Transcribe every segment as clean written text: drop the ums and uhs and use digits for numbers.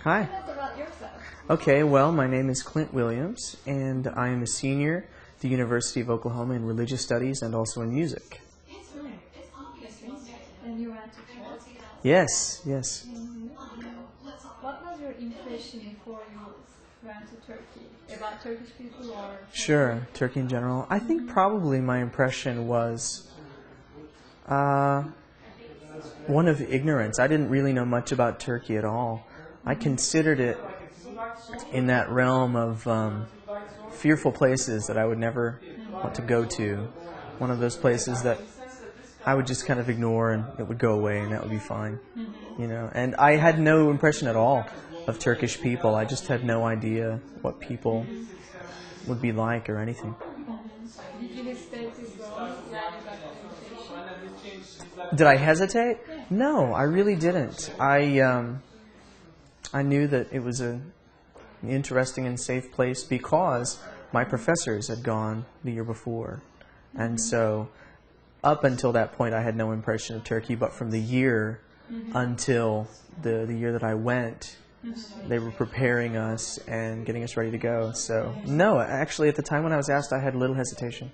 Hi. Tell us about yourself. Okay, well, my name is Clint Williams, and I am a senior at the University of Oklahoma in religious studies and also in music. And you went to church. Yes, yes. What was your impression before you went to Turkey? About Turkish people or? Sure, Turkey in general. I think probably my impression was one of ignorance. I didn't really know much about Turkey at all. I considered it in that realm of fearful places that I would never want to go to. One of those places that I would just kind of ignore and it would go away and that would be fine. You know, and I had no impression at all of Turkish people. I just had no idea what people would be like or anything. Did you expect to go when you got the invitation? Did I hesitate? No, I really didn't. I knew that it was an interesting and safe place because my professors had gone the year before. And so up until that point, I had no impression of Turkey. But from the year until the year that I went, they were preparing us and getting us ready to go. So no, actually at the time when I was asked, I had little hesitation.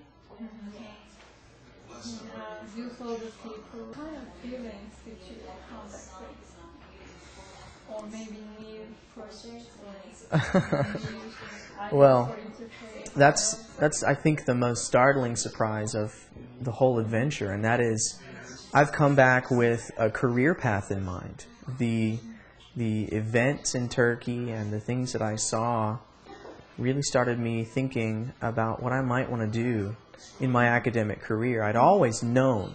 You saw the people. What kind of feelings did you contact with? Or maybe new projects or Well, that's I think the most startling surprise of the whole adventure, and that is I've come back with a career path in mind. The events in Turkey and the things that I saw really started me thinking about what I might want to do in my academic career. I'd always known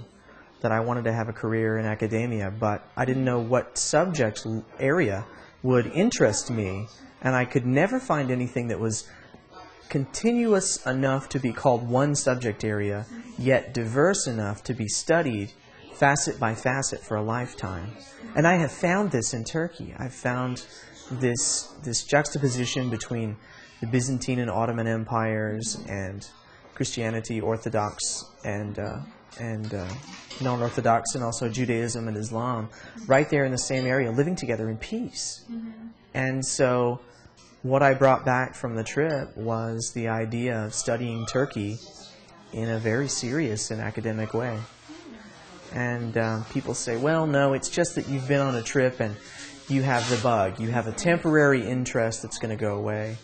that I wanted to have a career in academia, but I didn't know what subject area would interest me, and I could never find anything that was continuous enough to be called one subject area, yet diverse enough to be studied facet by facet for a lifetime. And I have found this in Turkey. I've found this juxtaposition between the Byzantine and Ottoman empires and Christianity, Orthodox and non-Orthodox, and also Judaism and Islam, right there in the same area, living together in peace. And so what I brought back from the trip was the idea of studying Turkey in a very serious and academic way. And people say, well, no, it's just that you've been on a trip and you have the bug. You have a temporary interest that's going to go away.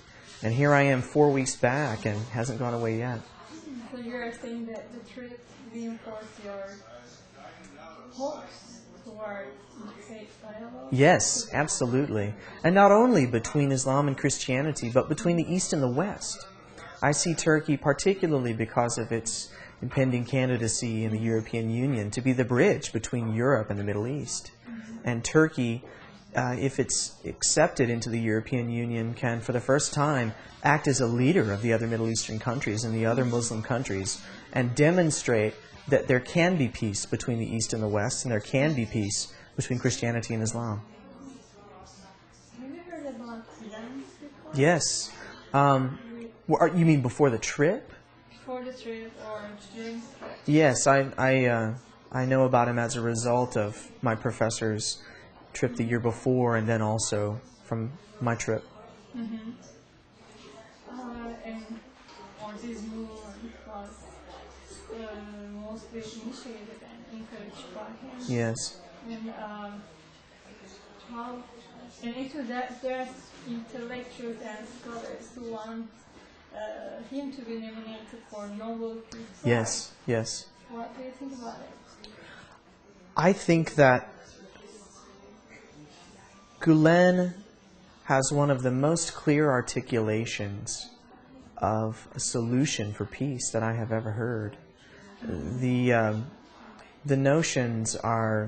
And here I am 4 weeks back and it hasn't gone away yet. So you're saying that the trip reinforced your hopes towards faith dialogue? Yes, absolutely. And not only between Islam and Christianity, but between the East and the West. I see Turkey, particularly because of its impending candidacy in the European Union, to be the bridge between Europe and the Middle East. And Turkey, if it's accepted into the European Union, can, for the first time, act as a leader of the other Middle Eastern countries and the other Muslim countries and demonstrate that there can be peace between the East and the West, and there can be peace between Christianity and Islam. Have you heard about Gulen before? Yes. You mean before the trip? Before the trip or during the trip? Yes, I know about him as a result of my professor's trip the year before, and then also from my trip. And or this movement was mostly initiated and encouraged by him. Yes. And actually there's intellectuals and scholars who want him to be nominated for Nobel Peace Prize. Yes, yes. What do you think about it? I think that Gulen has one of the most clear articulations of a solution for peace that I have ever heard. The notions are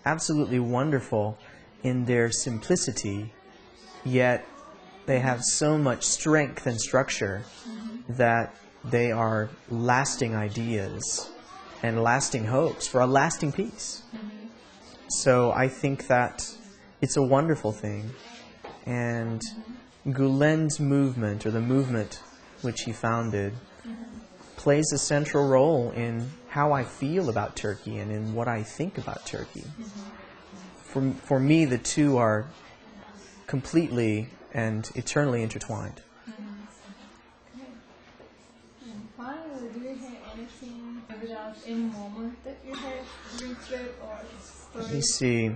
absolutely wonderful in their simplicity, yet they have so much strength and structure that they are lasting ideas and lasting hopes for a lasting peace. So I think that it's a wonderful thing. And Gulen's movement, or the movement which he founded, plays a central role in how I feel about Turkey and in what I think about Turkey. for me, the two are completely and eternally intertwined. And finally, do you have anything about any moment that you have read or story? Let me see.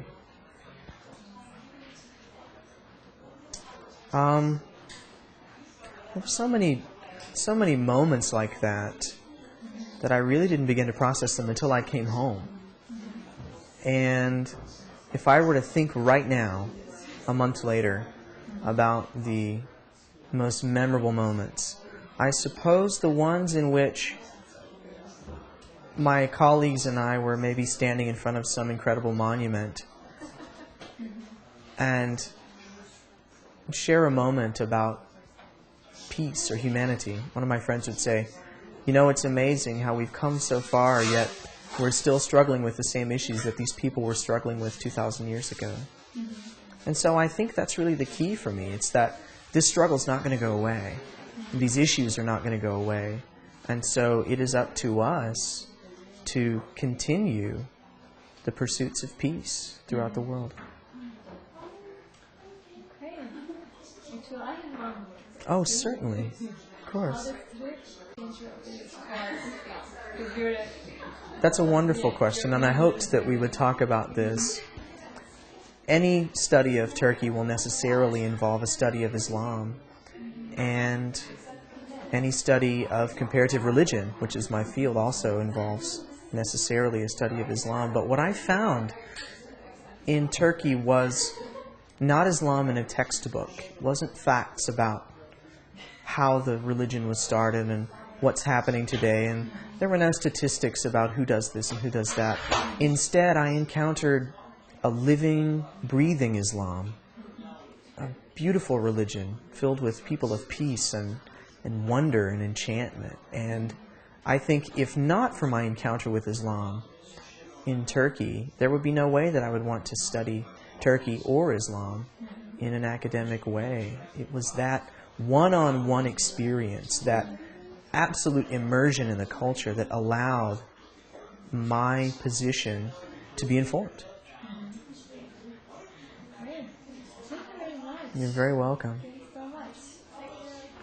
There were so many moments like that I really didn't begin to process them until I came home. And if I were to think right now, a month later, about the most memorable moments, I suppose the ones in which my colleagues and I were maybe standing in front of some incredible monument and share a moment about peace or humanity. One of my friends would say, you know, it's amazing how we've come so far, yet we're still struggling with the same issues that these people were struggling with 2,000 years ago. And so I think that's really the key for me. It's that this struggle's not going to go away. These issues are not going to go away. And so it is up to us to continue the pursuits of peace throughout the world. Okay. Actually, I have one. Oh, certainly. Of course. That's a wonderful question, and I hoped that we would talk about this. Any study of Turkey will necessarily involve a study of Islam, and any study of comparative religion, which is my field, also involves necessarily a study of Islam. But what I found in Turkey was not Islam in a textbook. It wasn't facts about how the religion was started and what's happening today, and there were no statistics about who does this and who does that. Instead, I encountered a living, breathing Islam, a beautiful religion filled with people of peace and wonder and enchantment. And I think if not for my encounter with Islam in Turkey, there would be no way that I would want to study Turkey or Islam in an academic way. It was that one-on-one experience, that absolute immersion in the culture that allowed my position to be informed. Thank you very much. You're very welcome.